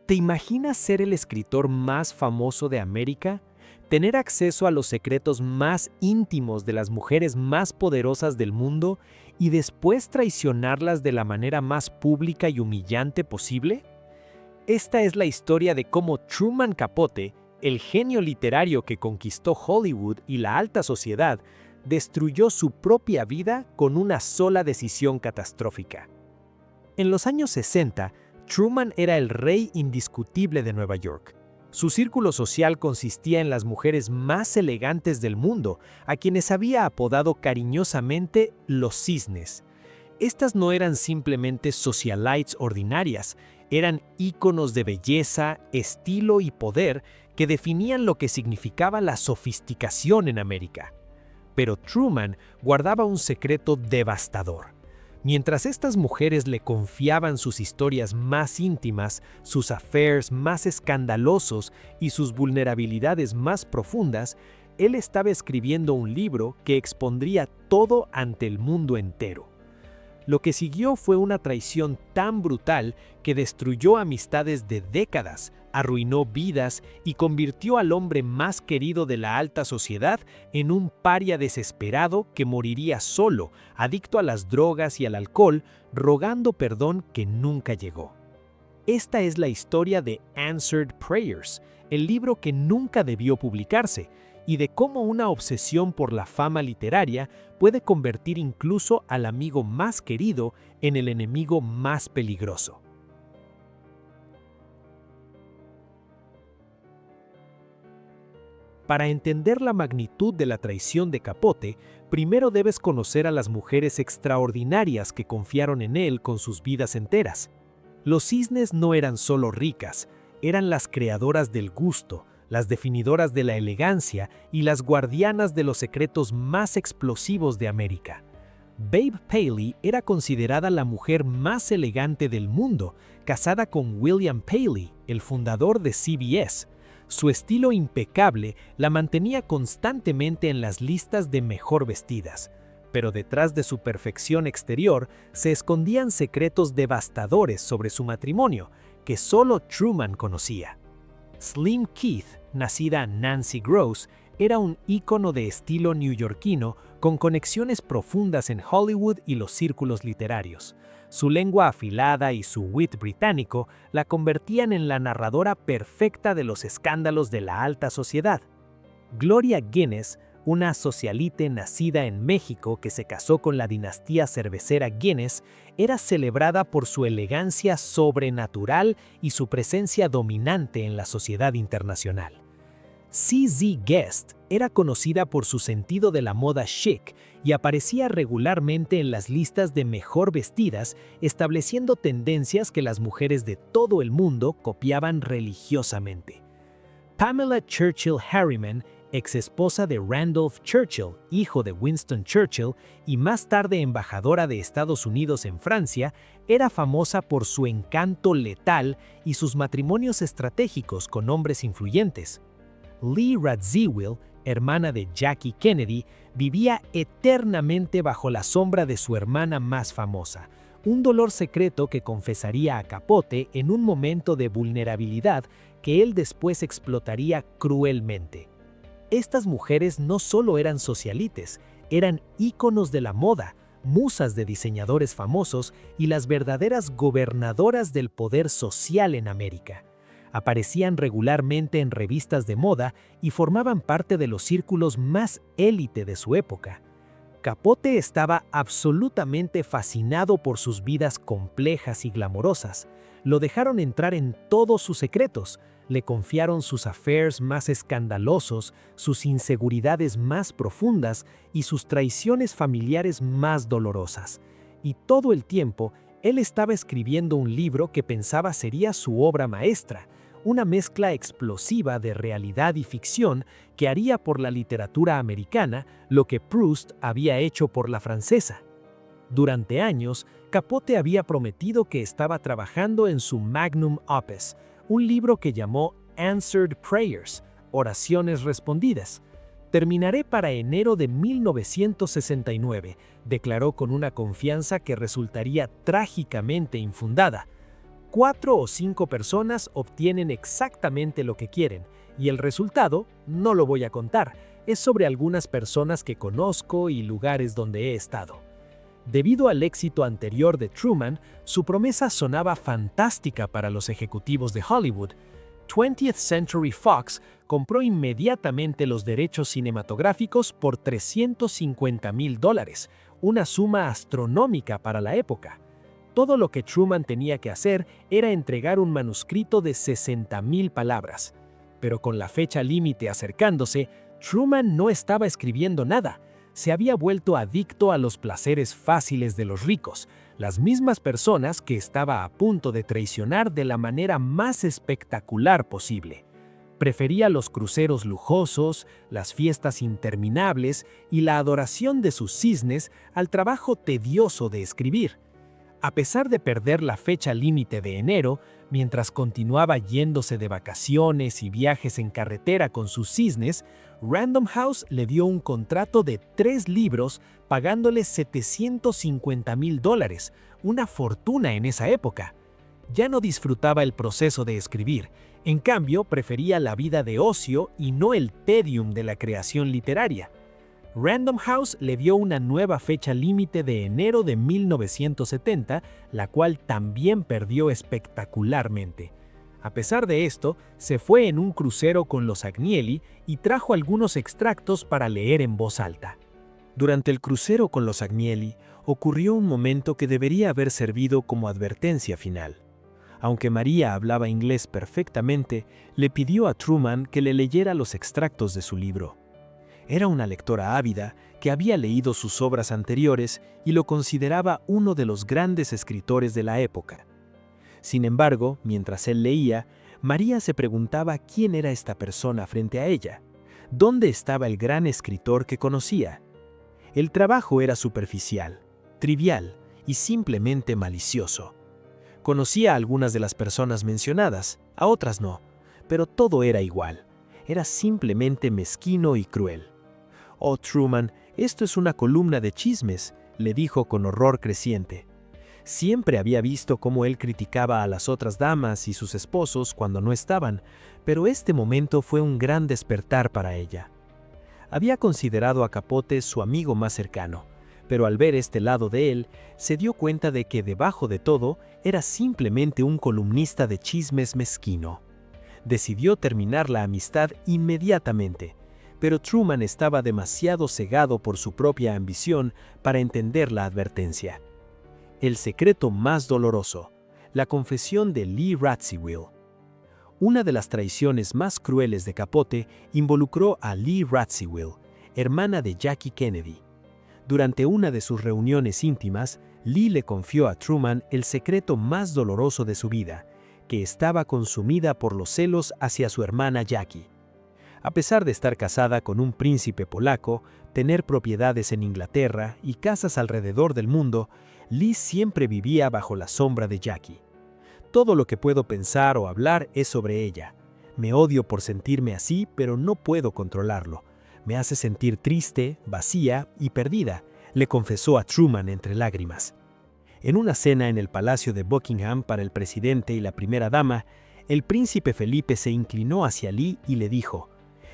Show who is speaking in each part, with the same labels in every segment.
Speaker 1: ¿Te imaginas ser el escritor más famoso de América? ¿Tener acceso a los secretos más íntimos de las mujeres más poderosas del mundo y después traicionarlas de la manera más pública y humillante posible? Esta es la historia de cómo Truman Capote, el genio literario que conquistó Hollywood y la alta sociedad, destruyó su propia vida con una sola decisión catastrófica. En los años 60, Truman era el rey indiscutible de Nueva York. Su círculo social consistía en las mujeres más elegantes del mundo, a quienes había apodado cariñosamente los cisnes. Estas no eran simplemente socialites ordinarias, eran íconos de belleza, estilo y poder que definían lo que significaba la sofisticación en América. Pero Truman guardaba un secreto devastador. Mientras estas mujeres le confiaban sus historias más íntimas, sus affairs más escandalosos y sus vulnerabilidades más profundas, él estaba escribiendo un libro que expondría todo ante el mundo entero. Lo que siguió fue una traición tan brutal que destruyó amistades de décadas, arruinó vidas y convirtió al hombre más querido de la alta sociedad en un paria desesperado que moriría solo, adicto a las drogas y al alcohol, rogando perdón que nunca llegó. Esta es la historia de Answered Prayers, el libro que nunca debió publicarse, y de cómo una obsesión por la fama literaria puede convertir incluso al amigo más querido en el enemigo más peligroso. Para entender la magnitud de la traición de Capote, primero debes conocer a las mujeres extraordinarias que confiaron en él con sus vidas enteras. Los cisnes no eran solo ricas, eran las creadoras del gusto, las definidoras de la elegancia y las guardianas de los secretos más explosivos de América. Babe Paley era considerada la mujer más elegante del mundo, casada con William Paley, el fundador de CBS. Su estilo impecable la mantenía constantemente en las listas de mejor vestidas, pero detrás de su perfección exterior se escondían secretos devastadores sobre su matrimonio que solo Truman conocía. Slim Keith, nacida Nancy Gross, era un ícono de estilo neoyorquino con conexiones profundas en Hollywood y los círculos literarios. Su lengua afilada y su wit británico la convertían en la narradora perfecta de los escándalos de la alta sociedad. Gloria Guinness, una socialite nacida en México que se casó con la dinastía cervecera Guinness, era celebrada por su elegancia sobrenatural y su presencia dominante en la sociedad internacional. CZ Guest era conocida por su sentido de la moda chic y aparecía regularmente en las listas de mejor vestidas, estableciendo tendencias que las mujeres de todo el mundo copiaban religiosamente. Pamela Churchill Harriman, exesposa de Randolph Churchill, hijo de Winston Churchill y más tarde embajadora de Estados Unidos en Francia, era famosa por su encanto letal y sus matrimonios estratégicos con hombres influyentes. Lee Radziwill, hermana de Jackie Kennedy, vivía eternamente bajo la sombra de su hermana más famosa, un dolor secreto que confesaría a Capote en un momento de vulnerabilidad que él después explotaría cruelmente. Estas mujeres no solo eran socialites, eran íconos de la moda, musas de diseñadores famosos y las verdaderas gobernadoras del poder social en América. Aparecían regularmente en revistas de moda y formaban parte de los círculos más élite de su época. Capote estaba absolutamente fascinado por sus vidas complejas y glamorosas. Lo dejaron entrar en todos sus secretos, le confiaron sus affairs más escandalosos, sus inseguridades más profundas y sus traiciones familiares más dolorosas. Y todo el tiempo, él estaba escribiendo un libro que pensaba sería su obra maestra, una mezcla explosiva de realidad y ficción que haría por la literatura americana lo que Proust había hecho por la francesa. Durante años, Capote había prometido que estaba trabajando en su magnum opus, un libro que llamó Answered Prayers, Oraciones Respondidas. Terminaré para enero de 1969, declaró con una confianza que resultaría trágicamente infundada. 4 o 5 personas obtienen exactamente lo que quieren, y el resultado, no lo voy a contar, es sobre algunas personas que conozco y lugares donde he estado. Debido al éxito anterior de Truman, su promesa sonaba fantástica para los ejecutivos de Hollywood. 20th Century Fox compró inmediatamente los derechos cinematográficos por $350,000, una suma astronómica para la época. Todo lo que Truman tenía que hacer era entregar un manuscrito de 60,000 palabras. Pero con la fecha límite acercándose, Truman no estaba escribiendo nada. Se había vuelto adicto a los placeres fáciles de los ricos, las mismas personas que estaba a punto de traicionar de la manera más espectacular posible. Prefería los cruceros lujosos, las fiestas interminables y la adoración de sus cisnes al trabajo tedioso de escribir. A pesar de perder la fecha límite de enero, mientras continuaba yéndose de vacaciones y viajes en carretera con sus cisnes, Random House le dio un contrato de 3 libros pagándole $750,000, una fortuna en esa época. Ya no disfrutaba el proceso de escribir, en cambio prefería la vida de ocio y no el tedium de la creación literaria. Random House le dio una nueva fecha límite de enero de 1970, la cual también perdió espectacularmente. A pesar de esto, se fue en un crucero con los Agnelli y trajo algunos extractos para leer en voz alta. Durante el crucero con los Agnelli, ocurrió un momento que debería haber servido como advertencia final. Aunque María hablaba inglés perfectamente, le pidió a Truman que le leyera los extractos de su libro. Era una lectora ávida que había leído sus obras anteriores y lo consideraba uno de los grandes escritores de la época. Sin embargo, mientras él leía, María se preguntaba quién era esta persona frente a ella. ¿Dónde estaba el gran escritor que conocía? El trabajo era superficial, trivial y simplemente malicioso. Conocía a algunas de las personas mencionadas, a otras no, pero todo era igual. Era simplemente mezquino y cruel. «Oh, Truman, esto es una columna de chismes», le dijo con horror creciente. Siempre había visto cómo él criticaba a las otras damas y sus esposos cuando no estaban, pero este momento fue un gran despertar para ella. Había considerado a Capote su amigo más cercano, pero al ver este lado de él, se dio cuenta de que debajo de todo era simplemente un columnista de chismes mezquino. Decidió terminar la amistad inmediatamente, pero Truman estaba demasiado cegado por su propia ambición para entender la advertencia. El secreto más doloroso, la confesión de Lee Radziwill. Una de las traiciones más crueles de Capote involucró a Lee Radziwill, hermana de Jackie Kennedy. Durante una de sus reuniones íntimas, Lee le confió a Truman el secreto más doloroso de su vida, que estaba consumida por los celos hacia su hermana Jackie. A pesar de estar casada con un príncipe polaco, tener propiedades en Inglaterra y casas alrededor del mundo, Lee siempre vivía bajo la sombra de Jackie. Todo lo que puedo pensar o hablar es sobre ella. Me odio por sentirme así, pero no puedo controlarlo. Me hace sentir triste, vacía y perdida, le confesó a Truman entre lágrimas. En una cena en el Palacio de Buckingham para el presidente y la primera dama, el príncipe Felipe se inclinó hacia Lee y le dijo: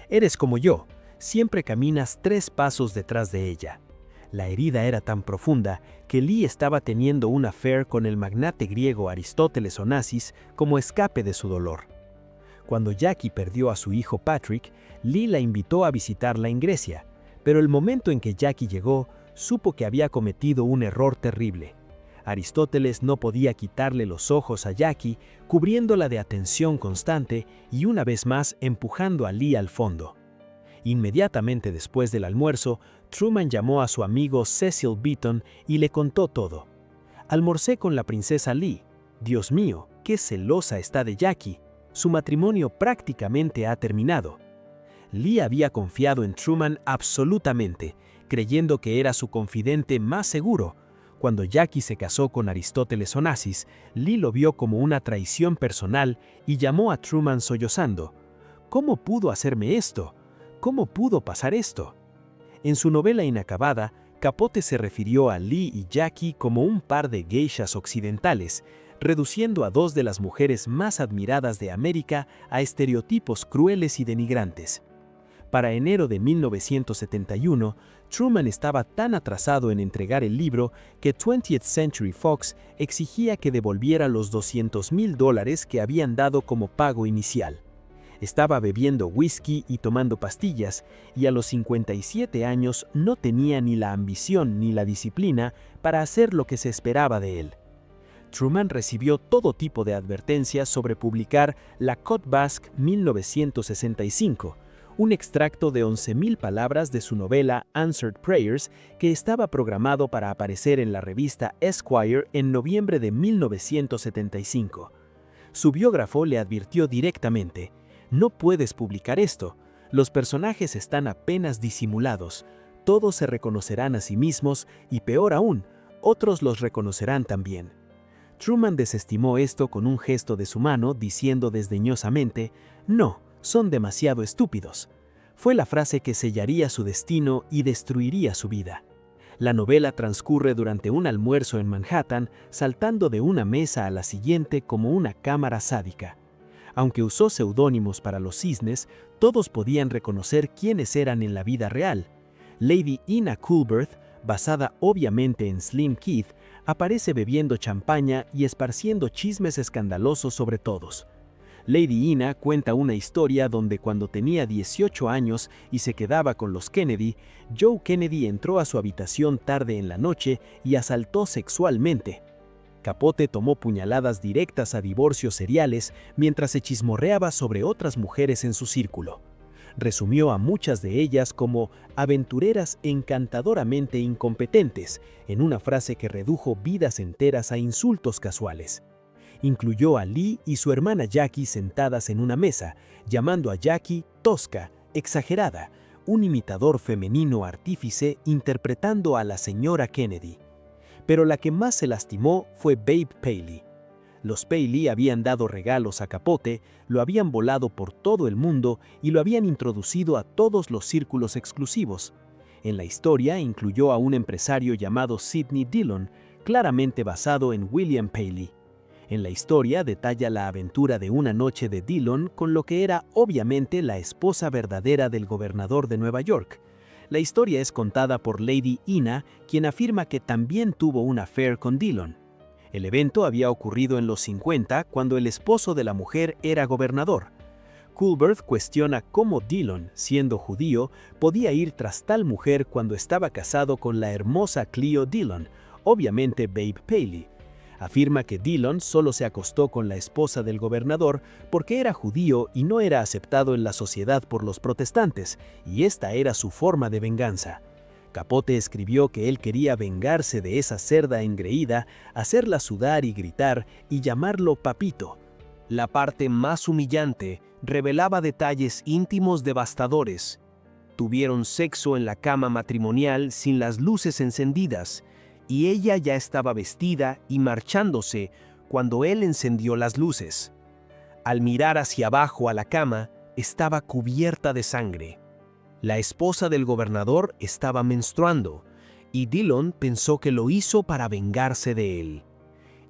Speaker 1: «Eres como yo, siempre caminas 3 pasos detrás de ella». La herida era tan profunda que Lee estaba teniendo un affair con el magnate griego Aristóteles Onassis como escape de su dolor. Cuando Jackie perdió a su hijo Patrick, Lee la invitó a visitarla en Grecia, pero el momento en que Jackie llegó, supo que había cometido un error terrible. Aristóteles no podía quitarle los ojos a Jackie, cubriéndola de atención constante y una vez más empujando a Lee al fondo. Inmediatamente después del almuerzo, Truman llamó a su amigo Cecil Beaton y le contó todo. «Almorcé con la princesa Lee. Dios mío, qué celosa está de Jackie. Su matrimonio prácticamente ha terminado». Lee había confiado en Truman absolutamente, creyendo que era su confidente más seguro. Cuando Jackie se casó con Aristóteles Onassis, Lee lo vio como una traición personal y llamó a Truman sollozando: «¿Cómo pudo hacerme esto? ¿Cómo pudo pasar esto?». En su novela inacabada, Capote se refirió a Lee y Jackie como un par de geishas occidentales,
Speaker 2: reduciendo a dos de las mujeres más admiradas de América a estereotipos crueles y denigrantes. Para enero de 1971, Truman estaba tan atrasado en entregar el libro que 20th Century Fox exigía que devolviera los $200,000 que habían dado como pago inicial. Estaba bebiendo whisky y tomando pastillas, y a los 57 años no tenía ni la ambición ni la disciplina para hacer lo que se esperaba de él. Truman recibió todo tipo de advertencias sobre publicar La Côte Basque 1965, un extracto de 11,000 palabras de su novela Answered Prayers que estaba programado para aparecer en la revista Esquire en noviembre de 1975. Su biógrafo le advirtió directamente: «No puedes publicar esto. Los personajes están apenas disimulados. Todos se reconocerán a sí mismos y, peor aún, otros los reconocerán también». Truman desestimó esto con un gesto de su mano, diciendo desdeñosamente: «No, son demasiado estúpidos». Fue la frase que sellaría su destino y destruiría su vida. La novela transcurre durante un almuerzo en Manhattan, saltando de una mesa a la siguiente como una cámara sádica. Aunque usó seudónimos para los cisnes, todos podían reconocer quiénes eran en la vida real. Lady Ina Coolbrith, basada obviamente en Slim Keith, aparece bebiendo champaña y esparciendo chismes escandalosos sobre todos. Lady Ina cuenta una historia donde cuando tenía 18 años y se quedaba con los Kennedy, Joe Kennedy entró a su habitación tarde en la noche y asaltó sexualmente. Capote tomó puñaladas directas a divorcios seriales mientras se chismorreaba sobre otras mujeres en su círculo. Resumió a muchas de ellas como aventureras encantadoramente incompetentes, en una frase que redujo vidas enteras a insultos casuales. Incluyó a Lee y su hermana Jackie sentadas en una mesa, llamando a Jackie tosca, exagerada, un imitador femenino artífice interpretando a la señora Kennedy. Pero la que más se lastimó fue Babe Paley. Los Paley habían dado regalos a Capote, lo habían volado por todo el mundo y lo habían introducido a todos los círculos exclusivos. En la historia incluyó a un empresario llamado Sidney Dillon, claramente basado en William Paley. En la historia detalla la aventura de una noche de Dillon con lo que era obviamente la esposa verdadera del gobernador de Nueva York. La historia es contada por Lady Ina, quien afirma que también tuvo un affair con Dillon. El evento había ocurrido en los 50, cuando el esposo de la mujer era gobernador. Coolbrith cuestiona cómo Dillon, siendo judío, podía ir tras tal mujer cuando estaba casado con la hermosa Cleo Dillon, obviamente Babe Paley. Afirma que Dillon solo se acostó con la esposa del gobernador porque era judío y no era aceptado en la sociedad por los protestantes, y esta era su forma de venganza. Capote escribió que él quería vengarse de esa cerda engreída, hacerla sudar y gritar y llamarlo papito. La parte más humillante revelaba detalles íntimos devastadores. Tuvieron sexo en la cama matrimonial sin las luces encendidas, y ella ya estaba vestida y marchándose cuando él encendió las luces. Al mirar hacia abajo a la cama, estaba cubierta de sangre. La esposa del gobernador estaba menstruando, y Dillon pensó que lo hizo para vengarse de él.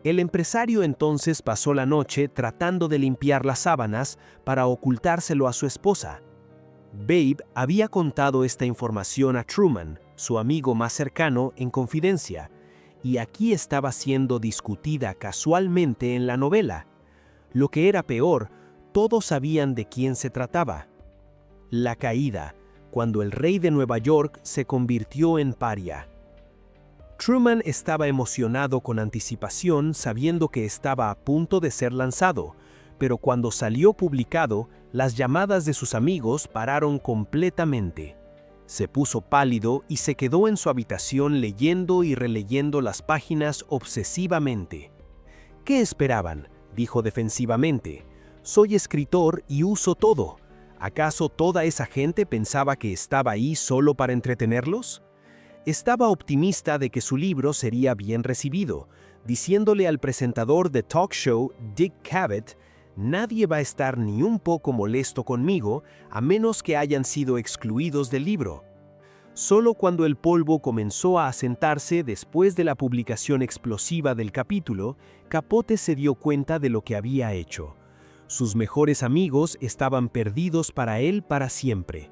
Speaker 2: El empresario entonces pasó la noche tratando de limpiar las sábanas para ocultárselo a su esposa. Babe había contado esta información a Truman, su amigo más cercano, en confidencia, y aquí estaba siendo discutida casualmente en la novela. Lo que era peor, todos sabían de quién se trataba. La caída, cuando el rey de Nueva York se convirtió en paria. Truman estaba emocionado con anticipación, sabiendo que estaba a punto de ser lanzado, pero cuando salió publicado, las llamadas de sus amigos pararon completamente. Se puso pálido y se quedó en su habitación leyendo y releyendo las páginas obsesivamente. «¿Qué esperaban?», dijo defensivamente. «Soy escritor y uso todo. ¿Acaso toda esa gente pensaba que estaba ahí solo para entretenerlos?». Estaba optimista de que su libro sería bien recibido, diciéndole al presentador de talk show, Dick Cavett: «Nadie va a estar ni un poco molesto conmigo a menos que hayan sido excluidos del libro».
Speaker 1: Solo cuando el polvo comenzó a asentarse después de la publicación explosiva del capítulo, Capote se dio cuenta de lo que había hecho. Sus mejores amigos estaban perdidos para él para siempre.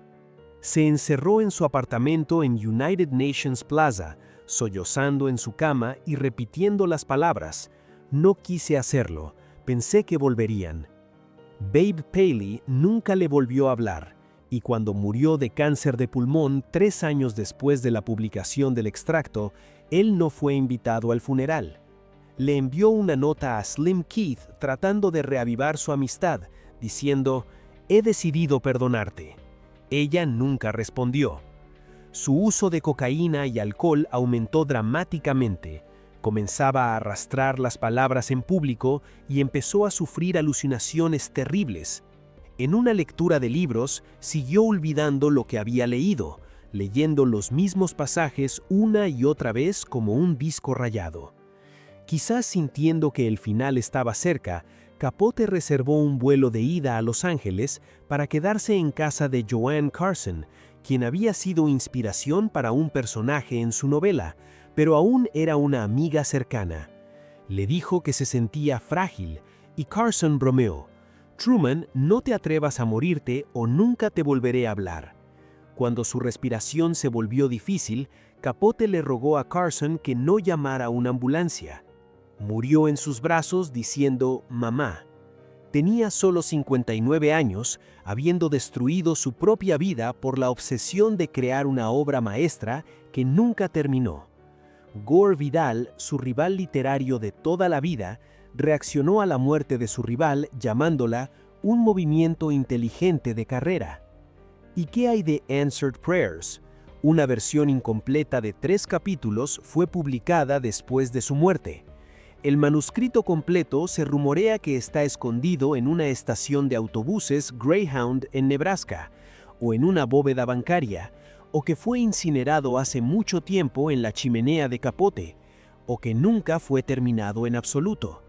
Speaker 1: Se encerró en su apartamento en United Nations Plaza, sollozando en su cama y repitiendo las palabras: "No quise hacerlo, pensé que volverían". Babe Paley nunca le volvió a hablar, y cuando murió de cáncer de pulmón 3 años después de la publicación del extracto, él no fue invitado al funeral. Le envió una nota a Slim Keith tratando de reavivar su amistad, diciendo: "He decidido perdonarte". Ella nunca respondió. Su uso de cocaína y alcohol aumentó dramáticamente. Comenzaba a arrastrar las palabras en público y empezó a sufrir alucinaciones terribles. En una lectura de libros, siguió olvidando lo que había leído, leyendo los mismos pasajes una y otra vez como un disco rayado. Quizás sintiendo que el final estaba cerca, Capote reservó un vuelo de ida a Los Ángeles para quedarse en casa de Joanne Carson, quien había sido inspiración para un personaje en su novela, pero aún era una amiga cercana. Le dijo que se sentía frágil, y Carson bromeó: "Truman, no te atrevas a morirte o nunca te volveré a hablar". Cuando su respiración se volvió difícil, Capote le rogó a Carson que no llamara a una ambulancia. Murió en sus brazos diciendo "mamá". Tenía solo 59 años, habiendo destruido su propia vida por la obsesión de crear una obra maestra que nunca terminó. Gore Vidal, su rival literario de toda la vida, reaccionó a la muerte de su rival llamándola un movimiento inteligente de carrera. ¿Y qué hay de Answered Prayers? Una versión incompleta de 3 capítulos fue publicada después de su muerte. El manuscrito completo se rumorea que está escondido en una estación de autobuses Greyhound en Nebraska, o en una bóveda bancaria, o que fue incinerado hace mucho tiempo en la chimenea de Capote, o que nunca fue terminado en absoluto.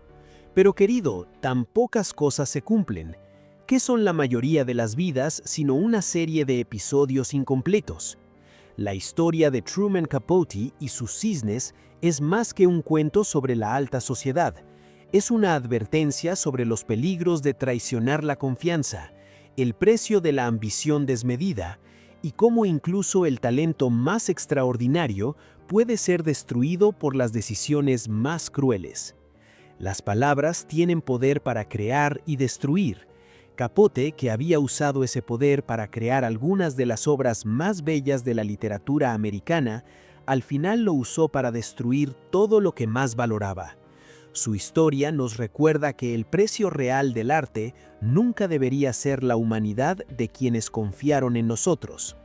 Speaker 1: Pero querido, tan pocas cosas se cumplen. ¿Qué son la mayoría de las vidas sino una serie de episodios incompletos? La historia de Truman Capote y sus cisnes es más que un cuento sobre la alta sociedad. Es una advertencia sobre los peligros de traicionar la confianza, el precio de la ambición desmedida, y cómo incluso el talento más extraordinario puede ser destruido por las decisiones más crueles. Las palabras tienen poder para crear y destruir. Capote, que había usado ese poder para crear algunas de las obras más bellas de la literatura americana, al final lo usó para destruir todo lo que más valoraba. Su historia nos recuerda que el precio real del arte nunca debería ser la humanidad de quienes confiaron en nosotros.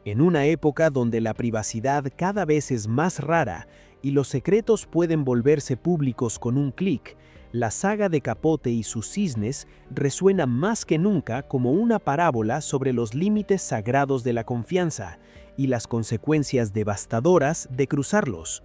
Speaker 1: En una época donde la privacidad cada vez es más rara y los secretos pueden volverse públicos con un clic, la saga de Capote y sus cisnes resuena más que nunca como una parábola sobre los límites sagrados de la confianza y las consecuencias devastadoras de cruzarlos.